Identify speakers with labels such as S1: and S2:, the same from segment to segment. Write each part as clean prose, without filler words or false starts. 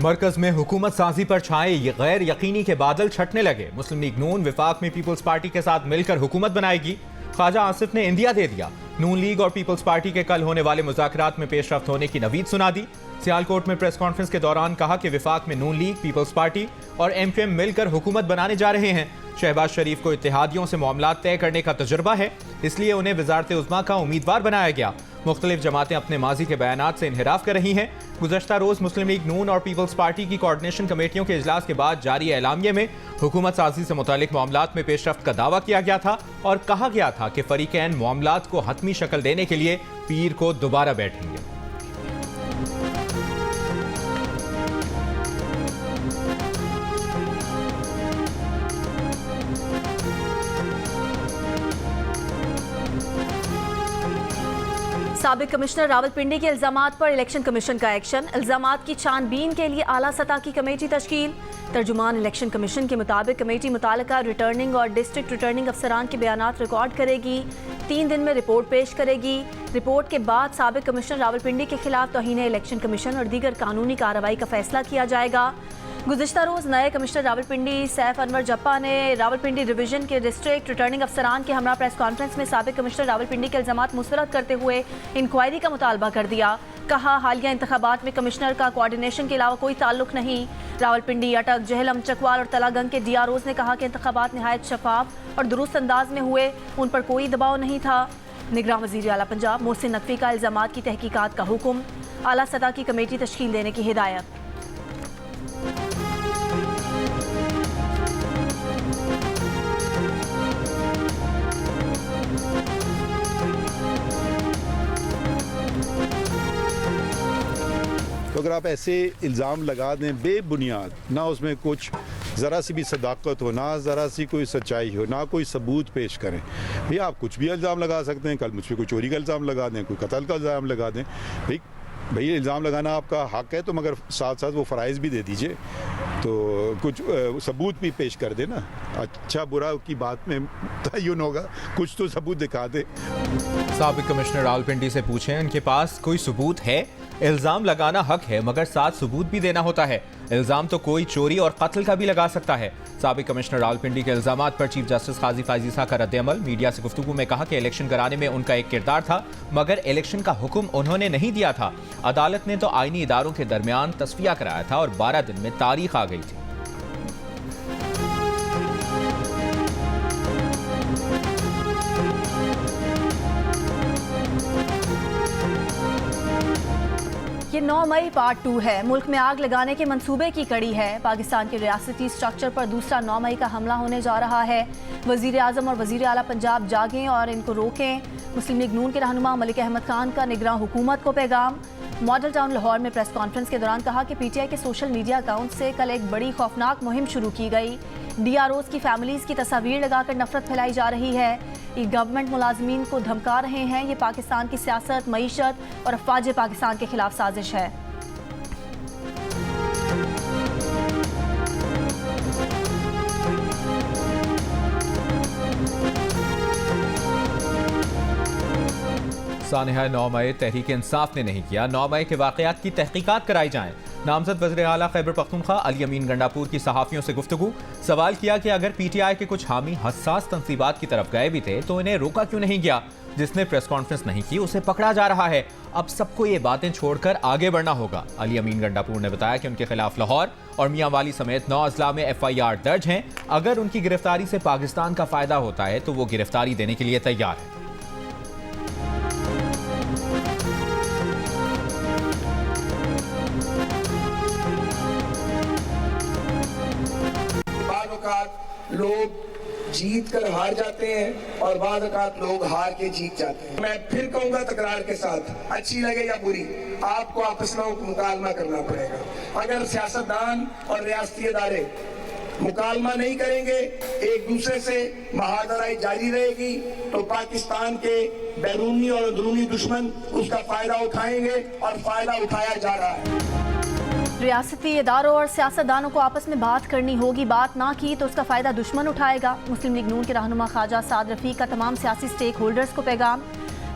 S1: मरकज में हुकूमत साजी पर छाए ये गैर यकीनी के बादल छटने लगे। मुस्लिम लीग नून विफाक में पीपल्स पार्टी के साथ मिलकर हुकूमत बनाएगी। ख्वाजा आसिफ ने इंदिया दे दिया। नून लीग और पीपल्स पार्टी के कल होने वाले मुज़ाकरात में पेशरफ्त होने की नवीद सुना दी। सियालकोट में प्रेस कॉन्फ्रेंस के दौरान कहा कि विफाक में नून लीग, पीपल्स पार्टी और MQM मिलकर हुकूमत बनाने जा रहे हैं। शहबाज शरीफ को इत्तेहादियों से मामलात तय करने का तजुर्बा है, इसलिए उन्हें वजारत उज़्मा का उम्मीदवार बनाया गया। मुख्तलिफ जमातें अपने माजी के बयानात से इन्हिराफ कर रही हैं। गुज़श्ता रोज़ मुस्लिम लीग नून और पीपल्स पार्टी की कोऑर्डिनेशन कमेटियों के इजलास के बाद जारी एलामिये में हुकूमत साजी से मुतालिक मामलात में पेशरफ्त का दावा किया गया था और कहा गया था कि फरीकैन मामलात को हतमी शक्ल देने के लिए पीर को दोबारा बैठेंगे।
S2: साबिक कमिश्नर रावलपिंडी के इल्जामात पर इलेक्शन कमीशन का एक्शन। इल्जामात की छानबीन के लिए आला सतह की कमेटी तश्कील। तर्जुमान इलेक्शन कमीशन के मुताबिक कमेटी मुतालिका रिटर्निंग और डिस्ट्रिक्ट रिटर्निंग अफसरान के बयानात रिकॉर्ड करेगी। 3 दिन में रिपोर्ट पेश करेगी। रिपोर्ट के बाद साबिक कमिश्नर रावलपिंडी के खिलाफ तौहीन इलेक्शन कमीशन और दीगर कानूनी कार्रवाई का फैसला किया जाएगा। गुज़िश्ता रोज़ नए कमिश्नर रावलपिंडी सैफ अनवर जप्पा ने रावलपिंडी डिवीजन के डिस्ट्रिक्ट रिटर्निंग अफसरान के हमरा प्रेस कॉन्फ्रेंस में साबिक कमिश्नर रावलपिंडी के इल्जामात मुस्तरद करते हुए इंक्वायरी का मुतालबा कर दिया। कहा, हालिया इंतखाबात में कमिश्नर का कोऑर्डिनेशन के अलावा कोई ताल्लुक नहीं। रावलपिंडी, अटक, जहलम, चकवाल और तलागंग के DROs ने कहा कि इंतखाबात नहायत शफाफ और दुरुस्त अंदाज में हुए, उन पर कोई दबाव नहीं था। निगरान वज़ीर आला पंजाब मोहसिन नकवी का इल्जामात की तहकीकात का हुक्म। आला सतह की कमेटी तश्कील देने की हिदायत।
S3: तो अगर आप ऐसे इल्ज़ाम लगा दें बेबुनियाद, ना उसमें कुछ ज़रा सी भी सदाकत हो, ना ज़रा सी कोई सच्चाई हो, ना कोई सबूत पेश करें, भैया आप कुछ भी इल्ज़ाम लगा सकते हैं। कल मुझ पर कोई चोरी का इल्ज़ाम लगा दें, कोई कत्ल का इल्ज़ाम लगा दें। भैया इल्ज़ाम लगाना आपका हक़ है, तो मगर साथ साथ वो फ़राइज़ भी दे दीजिए, तो कुछ सबूत भी पेश कर दे ना। अच्छा बुरा की बात में तयन होगा, कुछ तो सबूत दिखा दे।
S1: साबिक कमिश्नर रावलपिंडी से पूछें उनके पास कोई सबूत है। इल्जाम लगाना हक है, मगर साथ सबूत भी देना होता है। इल्जाम तो कोई चोरी और कत्ल का भी लगा सकता है। साबिक कमिश्नर रावलपिंडी के इल्जामात पर चीफ जस्टिस काजी फायज़ ईसा का रद्द-ए-अमल। मीडिया से गुफ्तगू में कहा कि इलेक्शन कराने में उनका एक किरदार था, मगर इलेक्शन का हुक्म उन्होंने नहीं दिया था। अदालत ने तो आईनी इदारों के दरमियान तस्फिया कराया था और 12 दिन में तारीख आ गई थी।
S2: ये 9 मई पार्ट 2 है। मुल्क में आग लगाने के मंसूबे की कड़ी है। पाकिस्तान के रियासती स्ट्रक्चर पर दूसरा 9 मई का हमला होने जा रहा है। वज़ीर आज़म और वज़ीर आला पंजाब जागें और इनको रोकें। मुस्लिम लीग नून के रहनुमा मलिक अहमद खान का निगरान हुकूमत को पैगाम। मॉडल टाउन लाहौर में प्रेस कॉन्फ्रेंस के दौरान कहा कि PTI के सोशल मीडिया अकाउंट से कल एक बड़ी खौफनाक मुहिम शुरू की गई। DROs की फैमिलीज़ की तस्वीर लगाकर नफरत फैलाई जा रही है। ये गवर्नमेंट मुलाजमीन को धमका रहे हैं। ये पाकिस्तान की सियासत, मईशत और अफवाज पाकिस्तान के खिलाफ साजिश है।
S1: सानिहा 9 मई तहरीक इंसाफ ने नहीं किया। 9 मई के वाक़यात की तहकीकात कराई जाएं। नामजद वज़ीर आला खैबर पख्तूनख्वा अली अमीन गंडापुर की सहाफ़ियों से गुफ्तगू। सवाल किया कि अगर PTI के कुछ हामी हसास तंसीबात की तरफ गए भी थे तो इन्हें रोका क्यों नहीं गया। जिसने प्रेस कॉन्फ्रेंस नहीं की उसे पकड़ा जा रहा है। अब सबको ये बातें छोड़कर आगे बढ़ना होगा। अली अमीन गंडापुर ने बताया कि उनके खिलाफ लाहौर और मियांवाली समेत 9 अजला में FIR दर्ज हैं। अगर उनकी गिरफ्तारी से पाकिस्तान का फायदा होता है तो वो गिरफ्तारी देने के लिए तैयार है।
S4: लोग जीत कर हार जाते हैं और बाद औक़ात लोग हार के जीत जाते हैं। मैं फिर कहूंगा तकरार के साथ, अच्छी लगे या बुरी, आपको आपस में मुकालमा करना पड़ेगा। अगर सियासतदान और रियासती इदारे मुकालमा नहीं करेंगे, एक दूसरे से महादराई जारी रहेगी, तो पाकिस्तान के बैरूनी और अंदरूनी दुश्मन उसका फायदा उठाएंगे और फायदा उठाया जा रहा है।
S2: रियासती इदारों और सियासतदानों को आपस में बात करनी होगी। बात ना की तो उसका फ़ायदा दुश्मन उठाएगा। मुस्लिम लीग नून के रहनुमा ख्वाजा साद रफ़ीक का तमाम सियासी स्टेक होल्डर्स को पैगाम।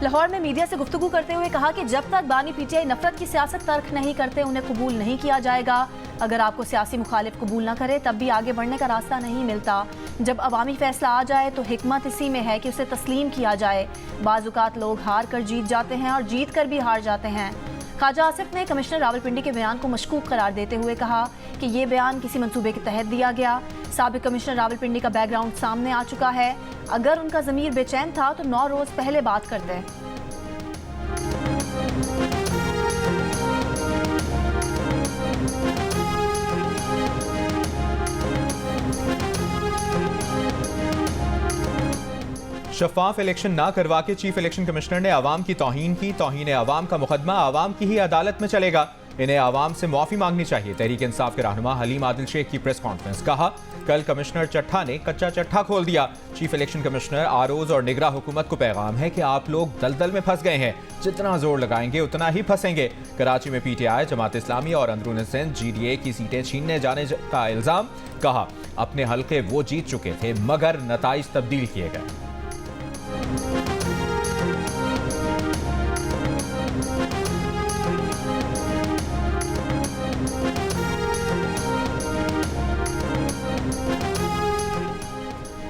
S2: लाहौर में मीडिया से गुफ्तगू करते हुए कहा कि जब तक बानी PTI नफरत की सियासत तर्क नहीं करते उन्हें कबूल नहीं किया जाएगा। अगर आपको सियासी मुखालिफ कबूल ना करे तब भी आगे बढ़ने का रास्ता नहीं मिलता। जब अवामी फैसला आ जाए तो हिकमत इसी में है कि उसे तस्लीम किया जाए। बाज़-औक़ात लोग हार कर जीत जाते हैं और जीत कर भी हार जाते हैं। ख्वाजा आसिफ ने कमिश्नर रावलपिंडी के बयान को मशकूक करार देते हुए कहा कि ये बयान किसी मंसूबे के तहत दिया गया। साबिक कमिश्नर रावलपिंडी का बैकग्राउंड सामने आ चुका है। अगर उनका ज़मीर बेचैन था तो 9 रोज़ पहले बात कर दें।
S1: शफाफ इलेक्शन ना करवा के चीफ इलेक्शन कमिश्नर ने आवाम की तौहीन की। तौहीन आवाम का मुकदमा आवाम की ही अदालत में चलेगा। इन्हें आवाम से माफी मांगनी चाहिए। तहरीक इंसाफ के रहनुमा हलीम आदिल शेख की प्रेस कॉन्फ्रेंस। कहा, कल कमिश्नर चट्ठा ने कच्चा चट्ठा खोल दिया। चीफ इलेक्शन कमिश्नर आरओज और निगरां हुकूमत को पैगाम है कि आप लोग दलदल में फंस गए हैं। जितना जोर लगाएंगे उतना ही फंसेंगे। कराची में पीटीआई, जमात इस्लामी और अंदरून सिंध जीडीए की सीटें छीनने जाने का इल्जाम। कहा, अपने हल्के वो जीत चुके थे मगर नताइज तब्दील किए गए।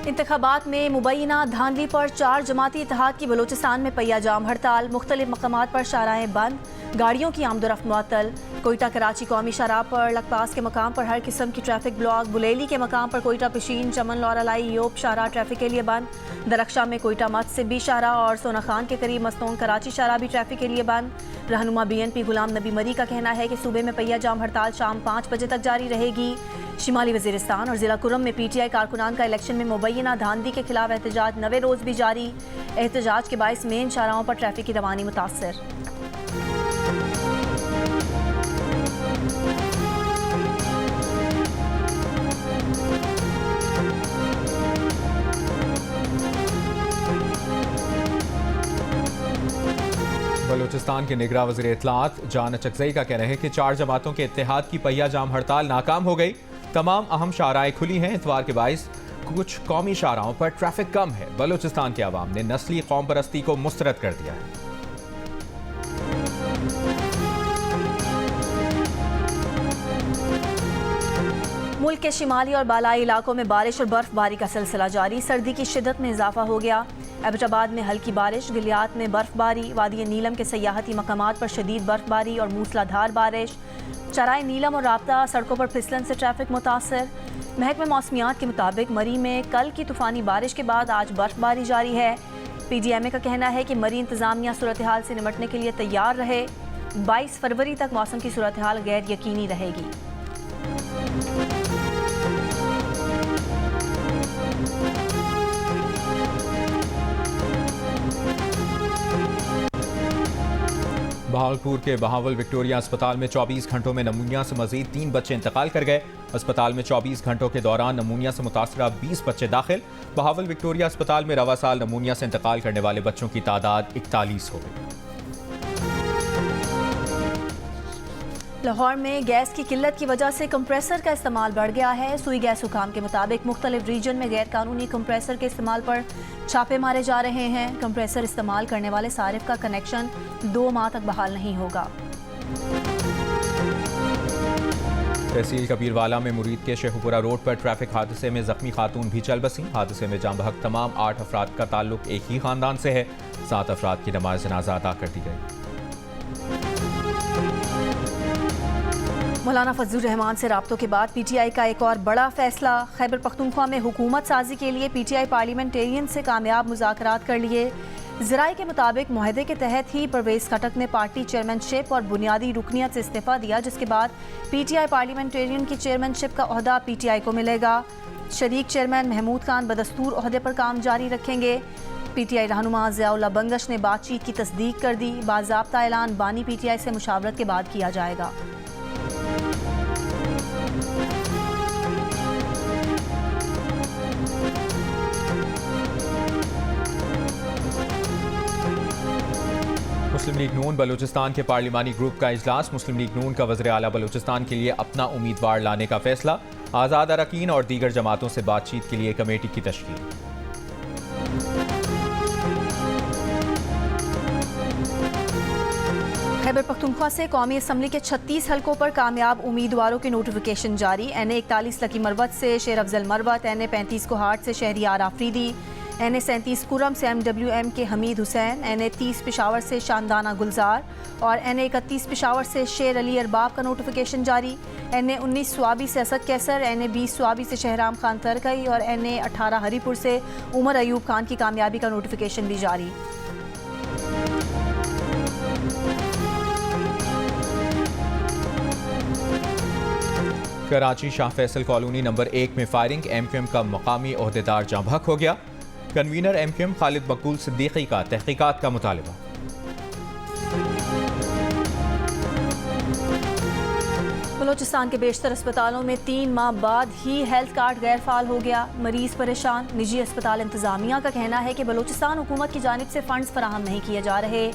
S2: इंतखाबात में मुबैना धांधली पर 4 जमाती इत्तेहाद की बलोचिस्तान में पहिया जाम हड़ताल। मुख्तलिफ मकामात पर शाहराहें बंद, गाड़ियों की आमदोरफ्त मुअत्तल। कोयटा कराची कौमी शाहराह पर लकपास के मकाम पर हर किस्म की ट्रैफिक ब्लॉक। बुलेली के मकाम पर कोयटा पिशीन, चमन लौरालाई, योब शाहराह ट्रैफिक के लिए बंद। दरख्शा में कोयटा मत्स्यबी शाहराह और सोना खान के करीब मस्तों कराची शाहराह भी ट्रैफिक के लिए बंद। रहनुमा BNP गुलाम नबी मरी का कहना है कि सूबे में पहिया जाम हड़ताल शाम 5 बजे तक जारी रहेगी। शिमाली वजीरिस्तान और जिला कुरम में PTI कारकुनान का इलेक्शन में मुबैना धांधली के खिलाफ एहतजाज 9वें रोज़ भी जारी। एहतजाज के बायस मेन शाहराहों पर ट्रैफिक की रवानी मुतासर।
S1: बलूचिस्तान के निगरां वज़ीर इत्तलाआत जान चकज़ई का कहना है कि 4 जमातों के इत्तेहाद की पहिया जाम हड़ताल नाकाम हो गई। तमाम अहम शाहराहें खुली हैं। इतवार के बाइस कुछ कौमी शाहराहों पर ट्रैफिक कम है। बलूचिस्तान के अवाम ने नस्ली कौम परस्ती को मुस्तरद कर दिया है।
S2: मुल्क के शिमाली और बालाई इलाकों में बारिश और बर्फबारी का सिलसिला जारी। सर्दी की शिद्दत में इजाफा हो गया। एबटाबाद में हल्की बारिश, गिलियात में बर्फबारी, वादी नीलम के सयाहती मकामात पर शदीद बर्फबारी और मूसलाधार बारिश। चराए नीलम और राब्ता सड़कों पर फिसलन से ट्रैफिक मुतासर। महकमे मौसमियात के मुताबिक मरी में कल की तूफानी बारिश के बाद आज बर्फबारी जारी है। PDMA का कहना है कि मरी इंतजामिया सूरत हाल से निपटने के लिए तैयार रहे। 22 फरवरी तक मौसम की सूरत हाल गैर यकीनी रहेगी।
S1: बहावलपुर के बहावल विक्टोरिया अस्पताल में 24 घंटों में नमूनिया से मजीद 3 बच्चे इंतकाल कर गए। अस्पताल में 24 घंटों के दौरान नमूनिया से मुतासरा 20 बच्चे दाखिल। बहावल विक्टोरिया अस्पताल में रवा साल नमूनिया से इंतकाल करने वाले बच्चों की तादाद 41 हो गई।
S2: लाहौर में गैस की किल्लत की वजह से कंप्रेसर का इस्तेमाल बढ़ गया है। सुई गैस हुकाम के मुताबिक मुख्तलिफ रीजन में गैर कानूनी कंप्रेसर के इस्तेमाल पर छापे मारे जा रहे हैं। कंप्रेसर इस्तेमाल करने वाले सारिफ का कनेक्शन 2 माह तक बहाल नहीं होगा।
S1: तहसील कबीरवाला में मुरीद के शेखुपुरा रोड पर ट्रैफिक हादसे में जख्मी खातून भी चल बसी। हादसे में जाम बहक तमाम 8 अफराद का ताल्लुक एक ही खानदान से है। 7 अफराद की नमाज जनाजा अदा कर दी गई।
S2: मौलाना फजलुर रहमान से राब्तों के बाद PTI का एक और बड़ा फैसला। खैबर पख्तूनख्वा में हुकूमत साजी के लिए PTI पार्लियामेंटेरियन से कामयाब मुज़ाकरात कर लिए। ज़राए के मुताबिक मुआहदे के तहत ही परवेज़ खटक ने पार्टी चेयरमैनशिप और बुनियादी रुकनियत से इस्तीफ़ा दिया, जिसके बाद PTI पार्लियामेंटेरियन की चेयरमैनशिप का ओहदा PTI को मिलेगा। शरीक चेयरमैन महमूद खान बदस्तूर ओहदे पर काम जारी रखेंगे। PTI रहनुमा ज़ियाउल्लाह बंगश ने बातचीत की तस्दीक कर दी। बाज़ाब्ता ऐलान बानी PTI से मुशावरत के बाद किया जाएगा।
S1: मुस्लिम लीग नून बलूचिस्तान के पार्लिमानी ग्रुप का इजलास। मुस्लिम लीग नून का वज़ीर आला बलूचिस्तान के लिए अपना उम्मीदवार लाने का फैसला। आज़ाद अरकान और दीगर जमातों से बातचीत के लिए कमेटी की तश्कील।
S2: खैबर पख्तूनख्वा से कौमी असम्बली के 36 हलकों पर कामयाब उम्मीदवारों के नोटिफिकेशन जारी। NA 41 लकी मरवत से शेर अफजल मरवत, NA 35 कोहाट से शहरियार आफरीदी, NA 37 कुरम से MWM के हमीद हुसैन, NA 30 पेशावर से शानदाना गुलजार और NA 31 पेशावर से शेर अली अरबाब का नोटिफिकेशन जारी। NA 19 स्वाबी से असद कैसर, NA 20 स्वाबी से शहराम खान तरकई और NA 18 हरीपुर से उमर अयूब खान की कामयाबी का नोटिफिकेशन भी जारी।
S1: कराची शाह फैसल कॉलोनी नंबर 1 में फायरिंग, MQM का मकामी ओहदेदार जाँ भक हो गया। कन्वीनर MQM खालिद मकबूल सिद्दीकी का तहकीकात का मुतालबा।
S2: बलोचिस्तान के बेशतर अस्पतालों में 3 माह बाद ही हेल्थ कार्ड गैर फाल हो गया। मरीज परेशान। निजी अस्पताल इंतजामिया का कहना है कि बलोचिस्तान हुकूमत की जानिब से फंड्स फराहम नहीं किए जा रहे।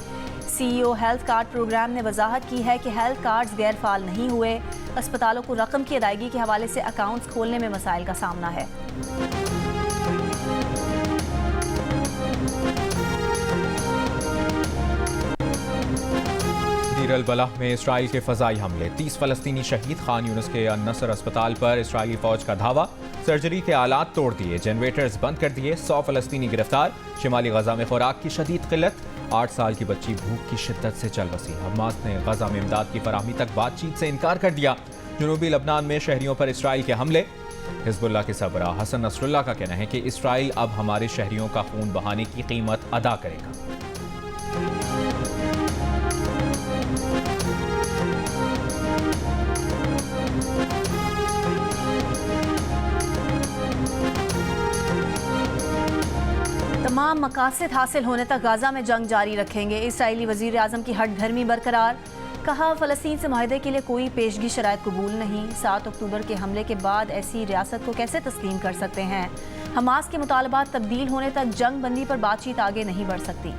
S2: CEO हेल्थ कार्ड प्रोग्राम ने वजाहत की है कि हेल्थ कार्ड्स गैर फाल नहीं हुए। अस्पतालों को रकम की अदायगी के हवाले से अकाउंट्स खोलने में मसाइल का सामना है।
S1: दीर अल बलाह में इसराइल के फजाई हमले, 30 फलस्तीनी शहीद। खान यूनुस के अन-नसर अस्पताल पर इसराइली फौज का धावा, सर्जरी के आलात तोड़ दिए, जनरेटर्स बंद कर दिए। 100 फलस्तीनी गिरफ्तार। शिमाली गजा में खुराक की शदीद किल्लत, 8 साल की बच्ची भूख की शिद्दत से चल बसी। हमास ने गजा में इमदाद की फराहमी तक बातचीत से इनकार कर दिया। जनूबी लबनान में शहरियों पर इसराइल के हमले। हिजबुल्लाह के सरबराह हसन नसरुल्लाह का कहना है कि इसराइल अब हमारे शहरियों का खून बहाने की कीमत अदा करेगा।
S2: तमाम मकासद हासिल होने तक गाजा में जंग जारी रखेंगे। इसराइली वजीर आजम की हट धर्मी बरकरार। कहा, फलस्तीन से माहिदे के लिए कोई पेशगी शराइत कबूल नहीं। 7 अक्टूबर के हमले के बाद ऐसी रियासत को कैसे तस्लीम कर सकते हैं। हमास के मुतालबात तब्दील होने तक जंग बंदी पर बातचीत आगे नहीं बढ़ सकती।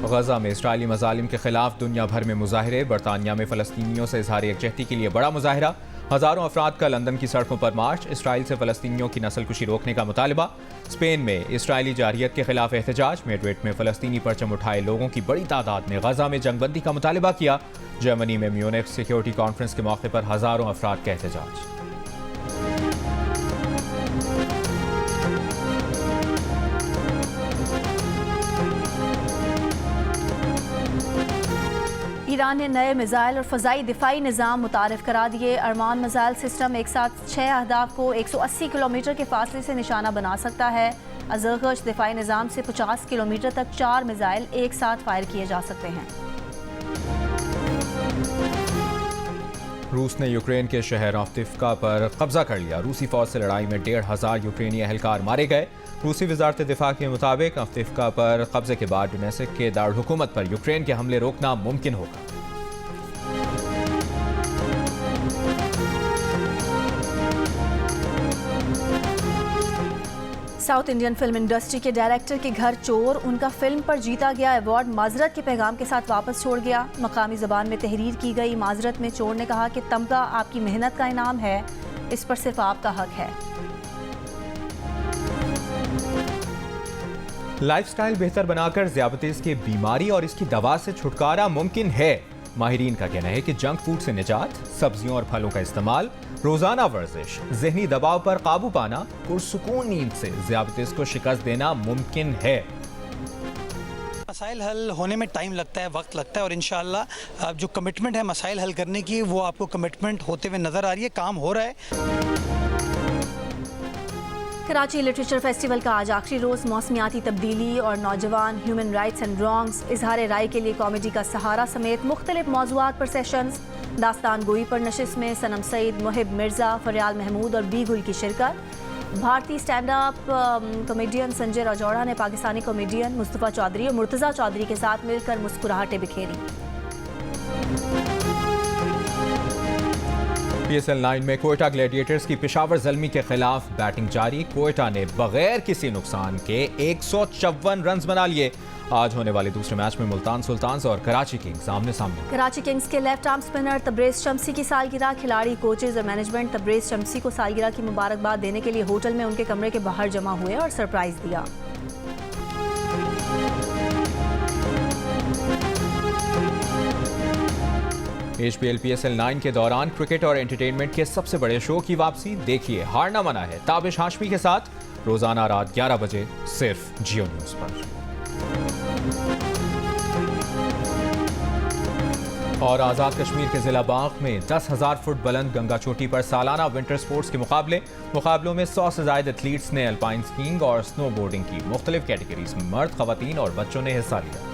S1: गजा में इसराइली मजालिम के खिलाफ दुनिया भर में मुजाहरे। बरतानिया में फलस्तीनियों से इजहार यकजहती के लिए बड़ा मुजाहरा। हजारों अफराद का लंदन की सड़कों पर मार्च। इसराइल से फलस्तीनियों की नस्लकुशी रोकने का मुतालबा। स्पेन में इसराइली जारियत के खिलाफ एहतजाज। मेड्रिड में फलस्तीनी परचम उठाए लोगों की बड़ी तादाद ने गजा में जंगबंदी का मुतालबा किया। जर्मनी में म्यूनिख सिक्योरिटी कॉन्फ्रेंस के मौके पर हजारों अफराद का एहतजाज।
S2: ईरान ने नए मिसाइल और फ़ज़ाई दिफाई निज़ाम मुतारिफ करा दिए। अरमान मिसाइल सिस्टम एक साथ 6 अहदाफ को 180 किलोमीटर के फासले से निशाना बना सकता है। अज़रगश दिफाई निज़ाम से 50 किलोमीटर तक 4 मिसाइल एक साथ फायर किए जा सकते हैं।
S1: रूस ने यूक्रेन के शहर आफ्तिफ्का पर कब्जा कर लिया। रूसी फौज से लड़ाई में 1,500 यूक्रेनी एहलकार मारे गए। रूसी वजारत दिफा के मुताबिक आफ्तिफ्का पर कब्जे के बाद डोनेत्स्क के दारुल-हुकूमत पर यूक्रेन के हमले रोकना मुमकिन होगा।
S2: साउथ इंडियन फिल्म इंडस्ट्री के डायरेक्टर के घर चोर, उनका फिल्म पर जीता गया अवार्ड माजरत के पैगाम के साथ वापस छोड़ गया। मकामी ज़बान में तहरीर की गई माजरत में चोर ने कहा कि तमगा आपकी मेहनत का इनाम है, इस पर सिर्फ आपका हक है।
S1: लाइफस्टाइल बेहतर बनाकर ज़ियाबतीस की बीमारी और इसकी दवा से छुटकारा मुमकिन है। माहिरीन का कहना है कि जंक फूड से निजात, सब्जियों और फलों का इस्तेमाल, रोजाना वर्जिश, जहनी दबाव पर काबू पाना, पुरसुकून नींद से ज़ियाबतीस को शिकस्त देना मुमकिन है।
S5: मसाइल हल होने में टाइम लगता है, वक्त लगता है और इंशाअल्लाह जो कमिटमेंट है मसाइल हल करने की वो आपको कमिटमेंट होते हुए नज़र आ रही है, काम हो रहा है।
S2: कराची लिटरेचर फेस्टिवल का आज आखिरी रोज़। मौसमियाती तब्दीली और नौजवान, ह्यूमन राइट्स एंड रॉन्ग्स, इजहार राय के लिए कॉमेडी का सहारा समेत मुख्तलिफ मौज़ूआत पर सेशंस। दास्तान गोई पर नशिस्त में सनम सईद, मुहिब मिर्ज़ा, फरियाल महमूद और बी गुल की शिरकत। भारतीय stand up comedian Sanjay Rajaura ने पाकिस्तानी कॉमेडियन मुस्तफ़ा चौधरी और मुर्तज़ा चौधरी के साथ मिलकर मुस्कुराहटें बिखेरी।
S1: PSL 9 में कोयटा ग्लैडिएटर्स की पेशावर ज़ल्मी के खिलाफ बैटिंग जारी। कोयटा ने बगैर किसी नुकसान के 154 रन बना लिए। आज होने वाले दूसरे मैच में मुल्तान सुल्तान्स और कराची किंग्स आमने सामने।
S2: कराची किंग्स के left arm spinner Tabrez Shamsi की सालगिरह। खिलाड़ी, कोचेज और मैनेजमेंट तब्रेज़ शम्सी को सालगिरह की मुबारकबाद देने के लिए होटल में उनके कमरे के बाहर जमा हुए और सरप्राइज दिया।
S1: HPL PSL 9 के दौरान क्रिकेट और एंटरटेनमेंट के सबसे बड़े शो की वापसी। देखिए हारना मना है ताबिश हाशमी के साथ रोजाना रात 11 बजे सिर्फ जियो न्यूज पर। और आज़ाद कश्मीर के जिला बाग में 10,000 फुट बुलंद गंगा चोटी पर सालाना विंटर स्पोर्ट्स के मुकाबलों में 100 से ज्यादा एथलीट्स ने अल्पाइन स्कीइंग और स्नो बोर्डिंग की। मुख्तलिफ कैटेगरीज में मर्द, खवातीन और बच्चों ने हिस्सा लिया।